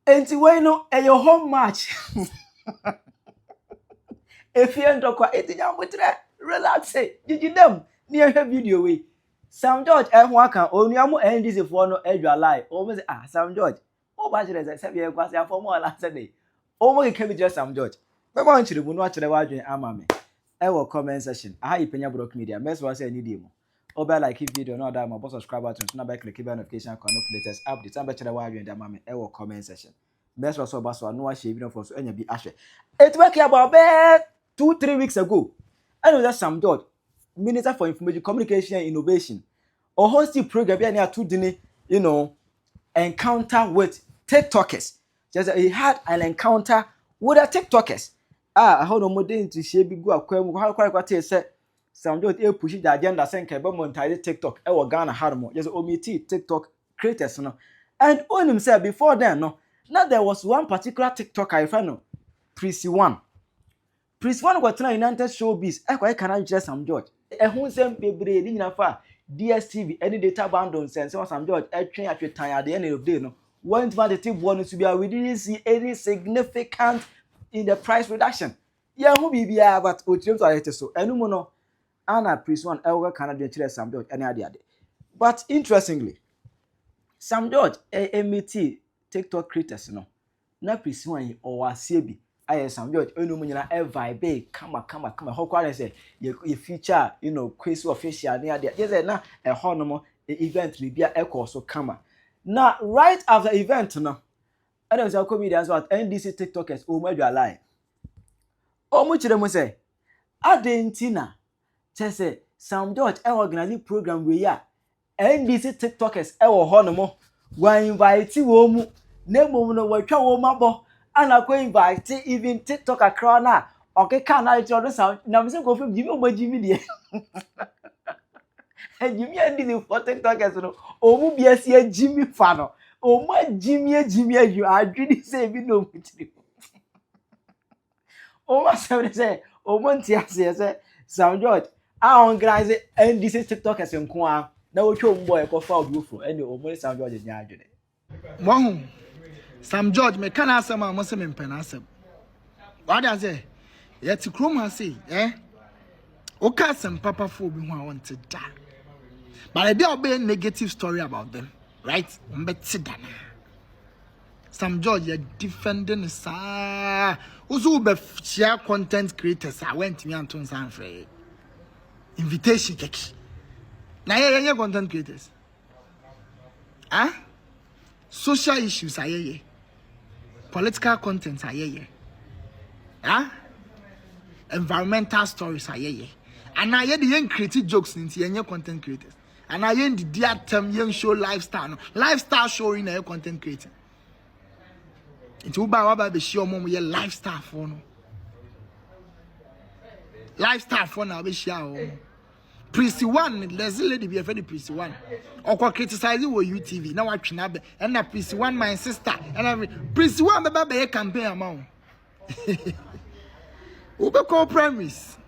And when no a your home match. If you end up eating your mutre, relax it. Did you them near her video way? Sam George waka only amu NDC for no edge lie. Almost Sam George. Oh, but you say you was for more last day. Oh, my can be just Sam George. But I want you to watch the watch amame. I will comment section. I have Penyah Brook Media. Mess was any demo. Oba like if video no that my boss subscribe button so na click the notification icon of latest updates. I'm better watch and amame. I will comment section. Mess was so bad so no share video for so any be ashe. It work about bed 2-3 weeks ago. I know that Sam George, Minister for Information, Communication and Innovation, or hosting program here to encounter with TikTokers. Just he had an encounter with the TikTokers. I hold on more to share big go how quite say Sam George push the agenda saying monetize TikTok. I will Ghana hard more. Just omit TikTok creators no. And on himself before then no. Now there was one particular TikToker I found Prissy One. Prissy One got na United Showbiz. I cannot just Sam George. Who same bebre ni na fa DSTV any data bundle sense Sam George train at your time at the end of the day no. One to take one to be we didn't see any significant in the price reduction. Yeah, who be but otium to it so. Enu no ana Prissy One elga Canadian chile Sam George any other. But interestingly, Sam George MET TikTok creators no. Na Prissy One or Sebi. I Sam George enu mu nyina vibe kama ho kware say you feature quiz official near there just na ho no mo event bia e so kama na right after event no and there was a comedians what NDC TikTokers o ma lie o mu kire mu say adentina say Sam George organize program we ya NDC TikTokers wo ho no mo wa invite wo mu na mom no wa twa wo mabo ana ko invite even TikTok akra na okay can na it sound na me say go film Jimmy Jimmy de Jimmy and for TikTokers no o mu bia se Jimmy fa no o ma Jimmy you adwini say bi no mutiri o ma say o mo ntia say Sam George organize NDC TikTokers nko a na wo twom boy ko fa odufo ene o mo Sam George nya adwene Wow. Sam George, me can answer my Muslim in Penasem. What does it? Yet to Chroma say, okay, some papa for me who I want to die. But there will be a negative story about them, right? Sam George, you're defending the also be share content creators. I went to me and told Sam Frey. Invitation cake. Now, you're content creators. Huh? Social issues are here. Political contents are here. Environmental stories are here. And I hear the young creative jokes into your content creators. And I hear the dear term young show lifestyle. No? Lifestyle show in your content creator. It's about the show mom your lifestyle for no. Lifestyle for now be share. Prissy One, there's a lady be a very Prissy One. Or criticizing with UTV. Now I can and that Prissy One, my sister, and every Prissy One, baby, a campaign amount. Uber call premise.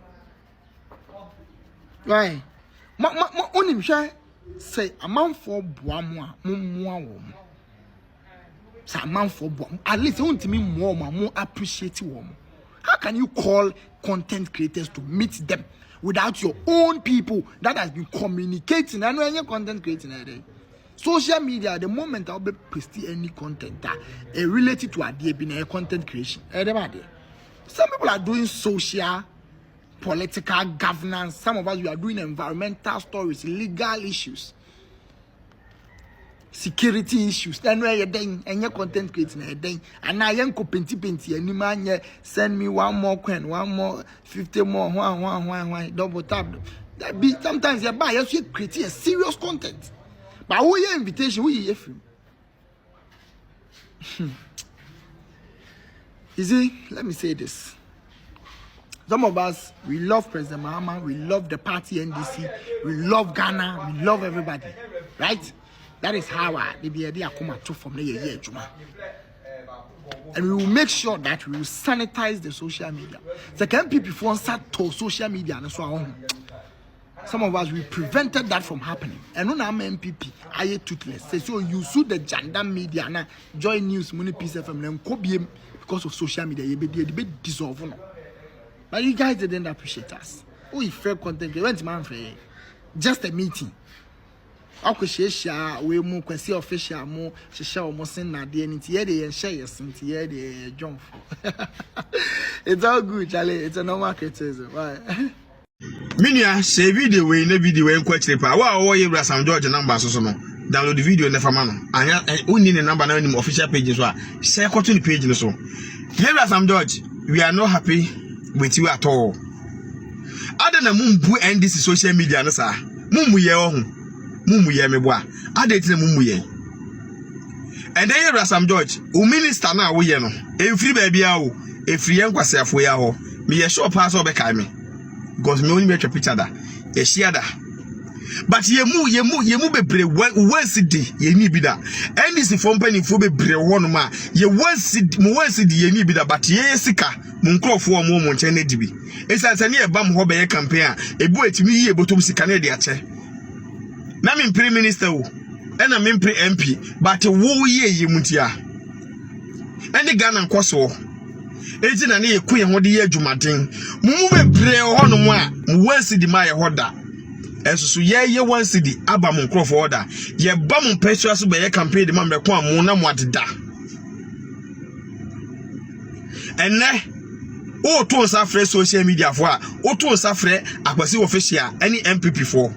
Right. Only say amount for Boamwa, Mumwa. So amount for Boam. At least want to me more appreciate you. How can you call content creators to meet them without your own people that has been communicating and when you're content creating a day? Social media at the moment I'll be posting any content that related to a content creation. Some people are doing social, political governance. Some of us we are doing environmental stories, legal issues, security issues. Then where you're doing and you're content creating a day. And I am penti and you man send me one more coin, one more 50 more, one, double tap. That be sometimes you buy you create a serious content. But who your invitation? Who you film? You see, let me say this. Some of us, we love President Mahama, we love the party NDC, we love Ghana, we love everybody, right? That is how the idea come to from the year, Juma. And we will make sure that we will sanitize the social media. The can people start to social media and so on. Some of us, we prevented that from happening. And on our MPP, I toothless. So you sue the gender media now, join news, money piece of them, because of social media, you be dissolve. But you guys didn't appreciate us. Oh, if fair content, went man for just a meeting. I could share we more quasi official more share almost in that the and share something here the jump. It's all good, Charlie. It's a normal criticism. Right? Penyah say video we na video we nkwachire pa wa ye Sam George number so no download the video na fama no anya uni ne number na nim official page so a share ko to the page no so ye Sam George we are not happy with you at all ada na mumbu NDC social media no sa mummu ye ohun mummu ye mebo a ada tire mummu ye and then ye Sam George o minister na wo ye no e free ba bia o e free enkwasefo ya ho me ye sure pass obekai me because me only make a picture da e share da but yemu bebre one city ye ni bi da NDC for company for bebre wono ma ye one city ye ni bi da but ye sika mo nkrofo mo nche na dibi esansane e bam ho be ye campaign a ebu etimi yi ebotom sika na de ache na me prime minister wo e na me pre MP but wo ye mutia ene Ghana nkoso eti na ye ku ye ho de ye adwumaden mumu bebre ho no mo a one city ma ye hoda enso ye one city aba mo nkrofo order ye ba mo pesua so be ye campaign de ma me ko amu na mo adeda enne o to nsa frɛ social media for a o to nsa frɛ akwasi official any MPP for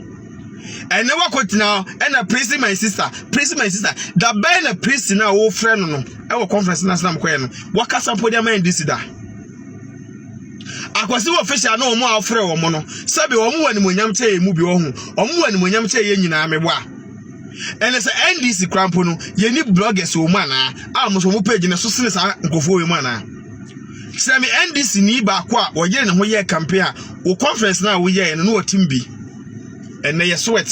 enne wakotina ena praise my sister da ben na praise na wo frɛ no e wo conference na sam koye no wakasa podium NDC da akwasi official na omo afrɛ wo mo no sabe wo mo wani monyam che emu bi wo hu omo wani monyam che ye nyina mebo a ene se NDC crampo no ye ni bloggers wo ma na a mo so mo page na so sene sa nkofo we ma na se me NDC ni ba ko a wo ye ne ho ye campaign a wo conference na wo ye no wo team bi ene ye sweat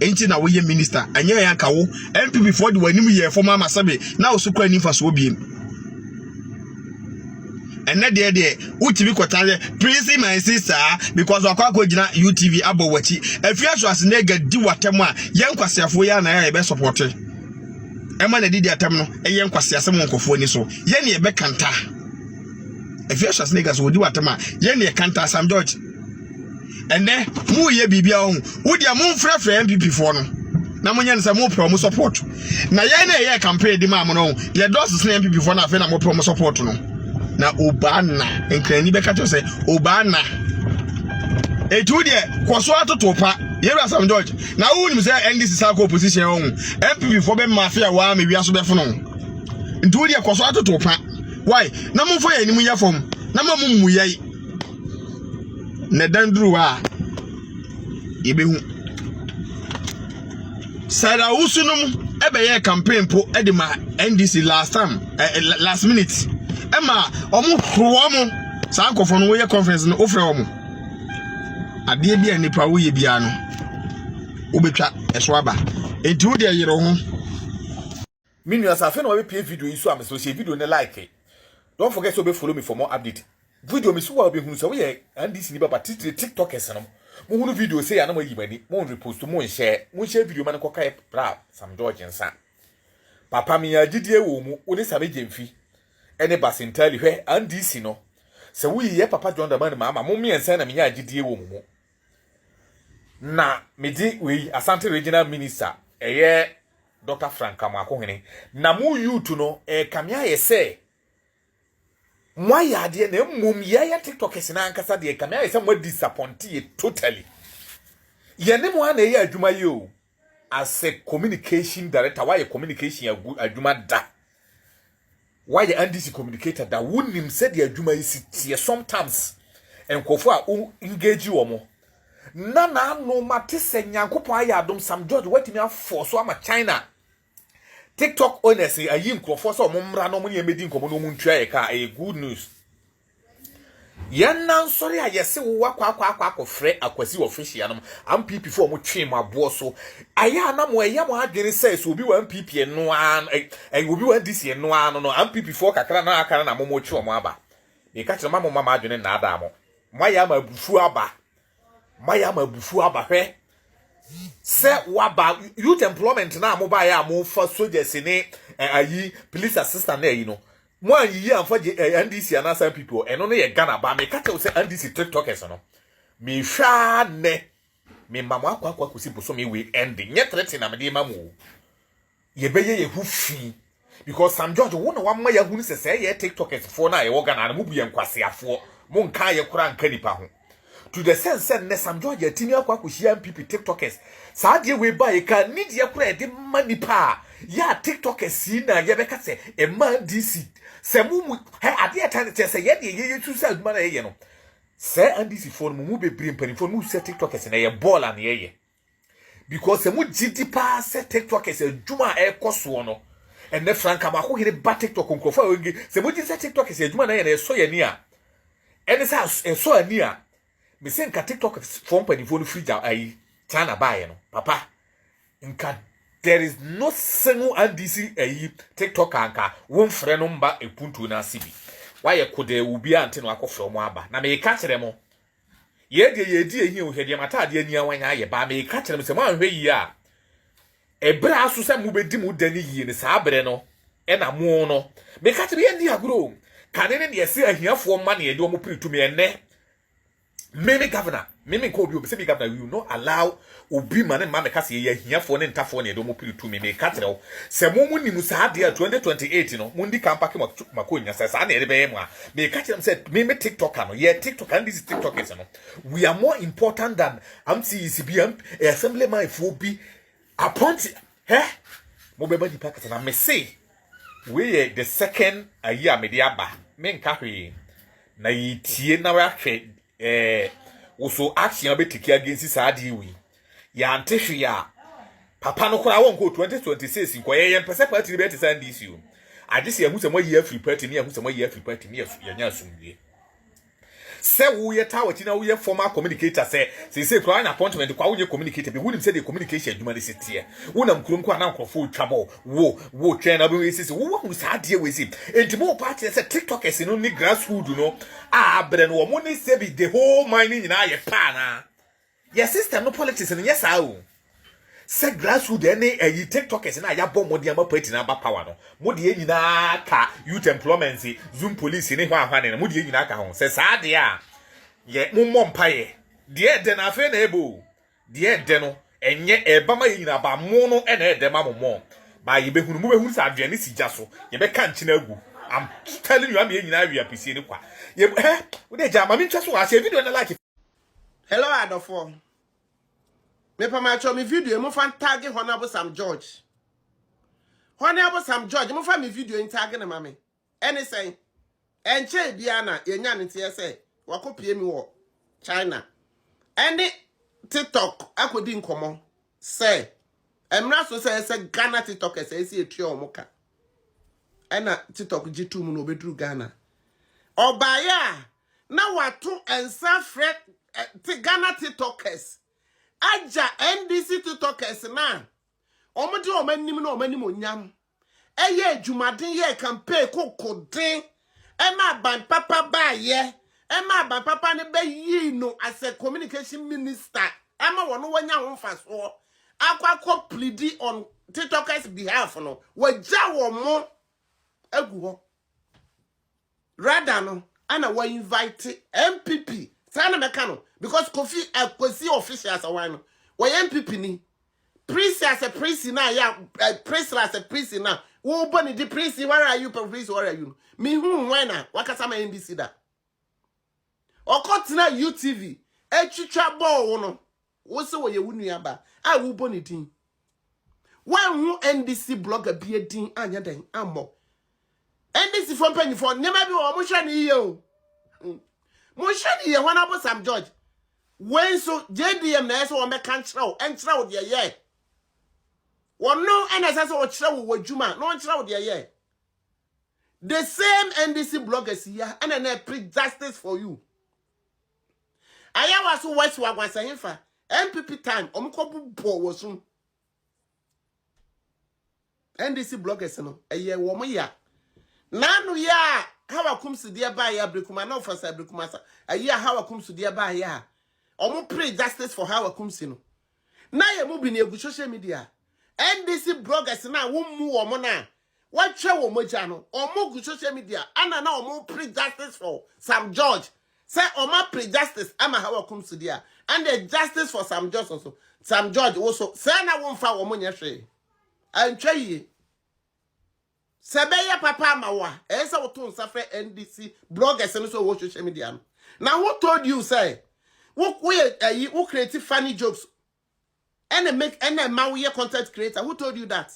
enti na wo ye minister anya ya ka wo MPP for the wanim ye former masabe na wo so kwa ni fa so obiem ene de utimi kwotale praise my sister because wakwa gina UTV abo wachi afia so asene ga di watem a ye nkwasiafo ya na ya be support ema na didi atem no ye nkwasiasem nkofo ni so ye ne be kanta afia so asene ga so di watem a ye ne kanta Sam George ene mu ye bibia ho wodi a mu mfrefre MPP for no na munye nse mu pro mu support na ye na ye campaign di ma mo no ye dos se MPP for na afa na mu pro mu support no na obana enkrani beka to say obana etu de kwaso atotopa yera Sam George na woni me say NDC sako opposition ho MPP for be mafia wa me wiaso be fono ntu de kwaso atotopa why na mo fo ya ni mu ya fom na mo mu yai na dandru a yebehu sara usunum ebe ye campaign po edema NDC last minute ema omu hwo mu sa akofo no ye conference no ofre omu ade bia nipa wo ye bia no obetwa eso aba enti wo de yere ho minu asafe no we pie video yi so am so share video ne like don't forget to be follow me for more update video me so wa be hu so we NDC ni baba TikTokers no mo hunu video say ya na mo yi mani mo repost mo share video man ko kai pra Sam George nsa papa mi agidie wo mu oni Sam Gemfi ene basintali hwe NDC no se wo yi papa John Mahama mama mo miensa na mi agidie wo mu na medi we Asante Regional Minister eye Dr. Frank Amakohene na mo youth no kamia ye say mwaya ade na mmom ya TikTok na ankasa de kamia ye say mo disappoint ye totally ye ne mo na ye adwuma ye o as a communication director why communication adwuma da why the NDC communicator that wouldn't said the adwuma is sometimes enkofo a engage wo mo na no mate se nyankopon ayadom Sam George watimi aforce ama China TikTok owners ayi enkofo so mo mra no mo ne medi nkomo no mo ntwa ye ka a good news yan sorry ayese wo akwa frɛ akwasi official no am PP for mo twe mo abo so aya na mo eya mo adwene say so obi wa PP no an obi wa DC no an no am PP for kakra na akara na mo twe mo aba e ka kire mama adwene na ada mo ya ma bufu aba maya mabufu abahwe se waba youth employment na mo ba ya mo fa soldiers ni ayi police assistant na yi no mo ayi amfa NDC and some people eno no ye Ghana ba me ka tell say NDC TikTokers no me hwa ne me mama akwa kusi boso me we ending nye threat na me dey mamu ye beye ye hu fi because Sam George wo no wa ma ya hu ni se ye TikTokers for na ye wo Ghana na mo bu ye nkwase afo mo nka ye kura nka nipa ho to the sense ne Sam George atini akwa kuhia MPP TikTokers saa de we ba ye ka ni de kura e de manipa ya TikTokers si na ye be ka se e man DC se mu he ade atane te se ye de ye tu se aduma na ye no se NDC for mu be brim pani for mu se TikTokers na ye ball an ye because se mu gidi pa se TikTokers aduma e koso no ene franka ba ko hire ba TikTok nkrofo we se mu gidi se TikTokers aduma na ye na so ye ni a ene sa so ani a me se nka TikTok from panifo free ai China buy no papa nka there is no single NDC ai TikTok anka won frɛ no mba epuntu na sibi why kode ubi ante no akɔfrɛ mo aba na me ka kyerɛ mo ye di ehia ohwede matade ani awanya ye ba me ka kyerɛ mo se mo anhwɛ yi a ebra aso se mo bedi mo dani yi ne saa bre no e na mo no me ka kyerɛ ye ndi agro kanene ne yesi ahiafo ma ne ye de mo pritu me ene meme governor meme ko obi se bi governor you no allow obi man ma me ka se ye ahiafo ne ntafo ne de mo pritu me ka kyerɛ wo se mo munimu saa de 2028 no mundi kampake makonya se saa na ye be ye mo a me ka kyerɛ se meme TikToker no ye TikTok and this TikTokers no we are more important than MCECB assemblyman fo bi appoint mo be ba di packet na me say we the second year me dia ba me nka hwe na yitie na wa hwe also action be take against saadi we ya antehwe ya papa no kora won ko 2026 nko ye pese party be te san this you agese ehun se mo ye free party ni ehun se mo ye free party ni ya nya asumdie se wo ye ta wati na wo ye formal communicator se kora na appointment kwa wo ye communicator be who say the communication aduma de setie wo na mkurom kwa na nkrofo twabo wo twen na be sisi wo hu saade we si entimo party se TikTokers no ni grassroots no bre no mo ni se be the whole mining na ye pa na your system no politics no yes how se grassroots any TikTokers na ya bomb modi ama party na ba power no modi nyina ka youth employment zoom police ni hwa ne modi nyina ka ho se saade a ye mommo mpaye de de na afa na ebo de no enye eba ma nyina ba mo no e na ede ma mommo ba ye behunu mu behunu sa adwene si gya so ye be ka nkyina agu I'm telling you am ye nyina wi apese ni kwa ye we de ja ma mi ntwa so wa se video na like hello adofo me pa ma cho me video mo fan tag Honorable Sam George mo fa me video in tag na mame any say enche bia na yenya ne tie say wakopie mi wo China any TikTok akodi nkomo say emra so say Ghana TikTok say si etua omoka ena TikTok G2 mu no bedru Ghana obaya na watu ensa fret Ghana TikTokers aja NDC TikTokers na omudi omanim na omanim onyam eye adwumaden ye campaign kokoden ema ban papa ba ye ema ban papa ne be yi no as a communication minister ema wono wanya ho mfaso akwa plead on TikTokers behalf no wagya wo mo agu ho rather no ana wa invite MPP sana meka no because Kofi Akwesi officials awan no wa MPP ni priest as a priest na ya priest as a priest na wo boni di priest where are you priest where are you me hu when na wakasa ma NDC da okotina UTV etwitwa ball no wo se wo ye wunu aba a wo boni din wan hu NDC blogger bi edin anya den ammo NDC from penny for nema bi wo mo hwe ni ye o mo hwe ni ye Honorable Sam George when so JDM na eso wo me kan kyerɛw enkyerɛw de ye wono NSS wo kyerɛw wo adwuma no kyerɛw de ye the same NDC bloggers here and na pre justice for you aya waso west wagwasanfa MPP time omkobu bo wosun NDC bloggers no eye wo mo ya nanu ya hawa kumsu dia ba ya brekuma na ofasa brekuma sa aya hawa kumsu dia ba ya omo pray justice for how akumsi no na ye mu bi na egu social media NDC bloggers na wo mu omo na what twa wo moja no omo gu social media ana na omo pray justice for Sam George say omo pray justice ama how akumsi dia and the justice for Sam George also Sam George also say na wo mfa wo mo nya hwe antwa yi Sebeye papa mawa. Esa woto nsafre NDC bloggers no so wo social media. Now who told you say who create funny jokes and make and content creator? Who told you that?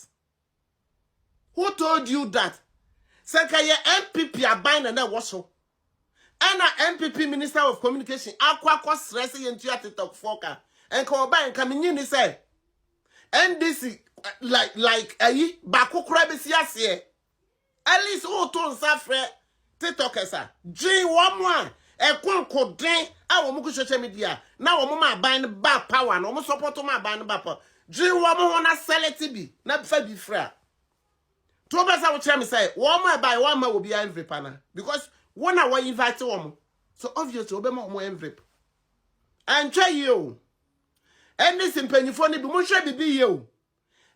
Who told you that? Say MPP abine na woso. And MPP Minister of Communication akwa stress into TikTok foka. And ko ba nka menyi say NDC like bako kura besi ase. At least who told Safre TikTokers are G1 kodin a wo mu social media na wo mu ma ban ba power na wo mu support ma ban ba power G1 ho na select bi na fa bi fra to be say wo tell me say wo mu buy one ma wo bi envelope pana because one a wo invite wo mu so obviously wo be ma wo envelope and try you and this impanyfo ni bi mo hwe bibi ye o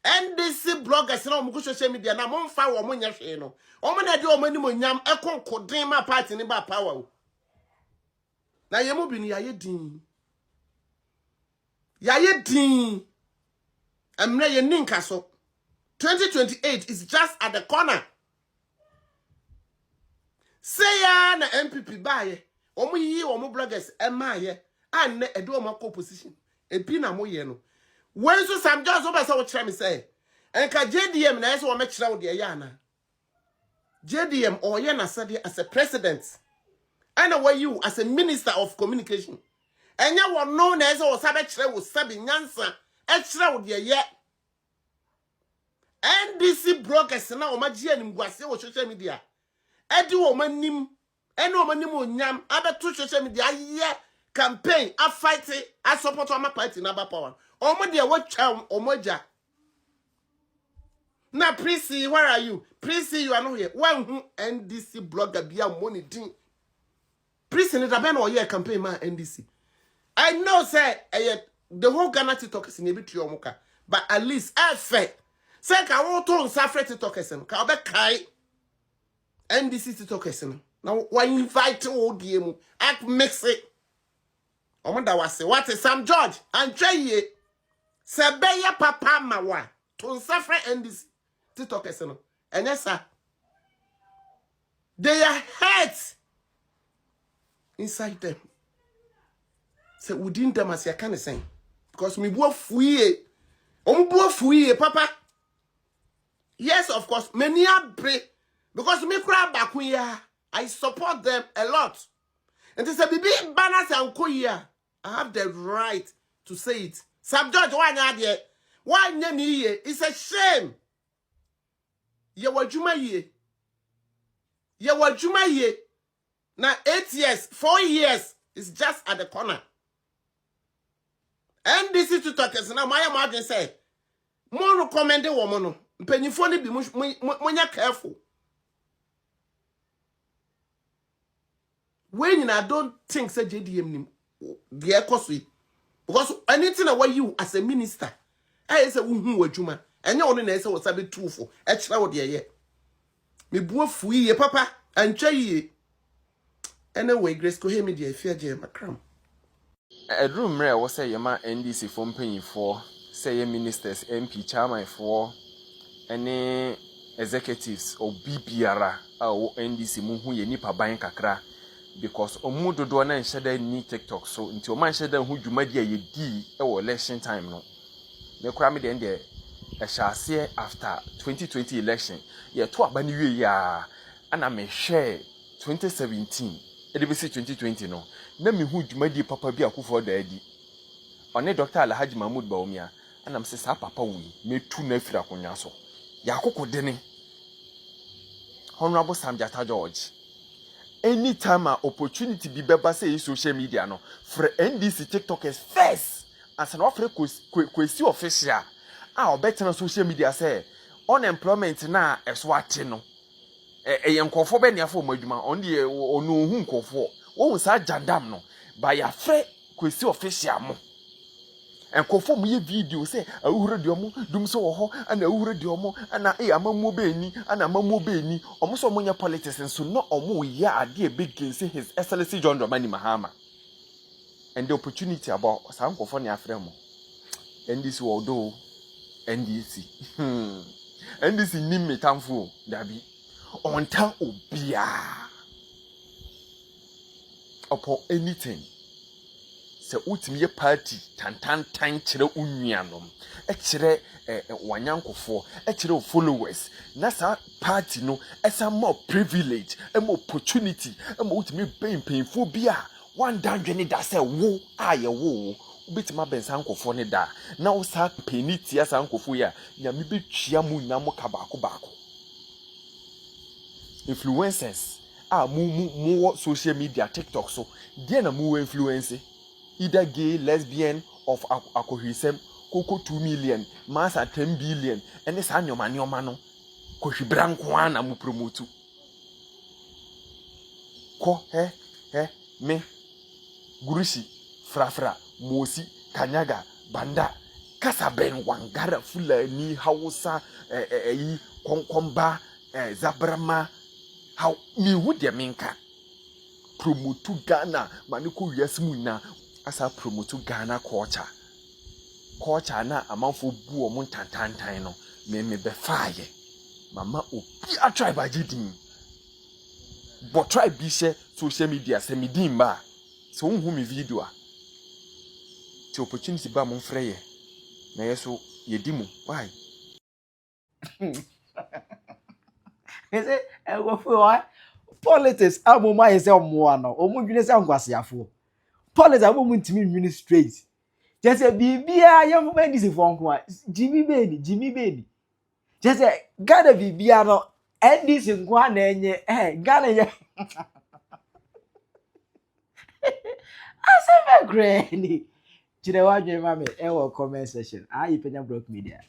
NDC bloggers na omuku social media na mo mfa wo mo nya hwe no o mo na de o mo ni mo nyam kodin ma party ni ba power o na yemu bi ni yaye din amna ye ninka so 2028 is just at the corner say ya na MPP baye o mo yi o mo bloggers emaye an e do o mo opposition e bi na mo ye no when so Sam George over say what try me say enka JDM na yeso wo me kire wo de ya na JDM or ye na sade as a president and why you as a minister of communication enya wo no na yeso wo sabe kire wo sabe nyansa e kire wo de ye NDC bloggers na o magie anim guase wo social media edi wo manim ene wo manim onyam abeto social media ye campaign a fight a support my party na ba power omo de watcha omoja na Prissy, where are you? Prissy, you are not here. One who NDC blogger be a money thing. Prissy, need a ban or year campaign man NDC. I know, say, the whole Ghana TikTokers in every Tiomoka, but at least I fair. Say, I won't turn Safre TikTokers and Kabe Kai NDC TikTokers. Now, why invite old DM? Act mix it. I wonder what is Sam George and Jay Sebeye papa mawa to Safre NDC TikTokers no. And yes, sir. They are hurt inside them. So within them as I can say. Because me bo fuye. Bo fuye, papa. Yes, of course. Many are brave. Because me cry back here. I support them a lot. And they say, Bibi banners and koya. I have the right to say it. Sam George, why not yet? Why nyani? It's a shame. Ye wajuma ye. Ye wajuma ye. Now 8 years, 4 years is just at the corner. NDC to talk now. My imagine say, more recommended woman. Penyah be much careful. When I don't think say JDM the economy because anything about you as a minister, I say who wajuma. And you only say was a bit truthful. Extra what ye. Me bo fui ye papa and chay. Anyway, Grace ko hear me dear fear jam macram. A room rare was say your man NDC from Penyah for say your ministers, MP chairman for any executives or BPR or NDC muhu ye nipa bayin kakra because omudo do na nshede ni TikTok so nti o man shede hu dwumadia ye di e wo election time no me kura me de a share after 2020 election ye to abani wie ya ana me share 2017 edebisi 2020 no na me hu dwumadi papa bi akufo da adi one Dr. Alhaji Mahmoud Baumia ana me se sa papa wi me tu na afira konwa so ya kokode ne Honorable Sam George anytime an opportunity be beba say social media no for NDC TikTokers first as an offer kwesi official a better social media say unemployment na eswate no nkofo be ne afọ madwuma on de onu hu nkofo wo sa jandam no ba ya fre kwesi official mo enkofo mu ye video say awure de omo dum so wo ho ana awure de omo ana amamu be ni ana amamu be ni omo so omo nya politics nso no omo ye ade e beginse his excellency John Dramani Mahama and the opportunity about some nkofo ne afremo NDC wo do NDC NDC ni metamfo dabi on tan obia upon anything se utimi ye party tantantan kire unnuanom e kire wanyankofo e kire followers na sa party no esa more privilege e more opportunity e more utimi painful bia one dandwene da se wo aye wo ubitima bensankofo ne da na wo sa peniti asankofo ya nyame betwia mu na mo ka baako influencers mu social media TikTok so dia na mu influence either gay, lesbian, of akohwisem, koko 2 million, masa 10 billion, and this annual no, koshibranquana mu promotu. Ko, me, gurushi, frafra, mosi, kanyaga, banda, kasaben, wangara, fula, ni, hausa, konkomba, zabrama, how me would ya minka. Promotu Ghana, maniko yasmuna. Asa promote Ghana culture na amanfo bu o mun tantantan no me be faaye mama obi a try ba gidin but try bi share social media se midin ba so unhu mi video a ti opportunity ba mon freye na yeso yedimu why Ese e go for politics amoma ese omo ano omudwene se ankwasiafo politics amoma ntimi nwini straight just bibia yam NDC for nko Jimmy Beni just Ghana bibia no NDC nko na enye Ghana ye asema granny jire wadwe mame e wo comment section Penyah Block Media.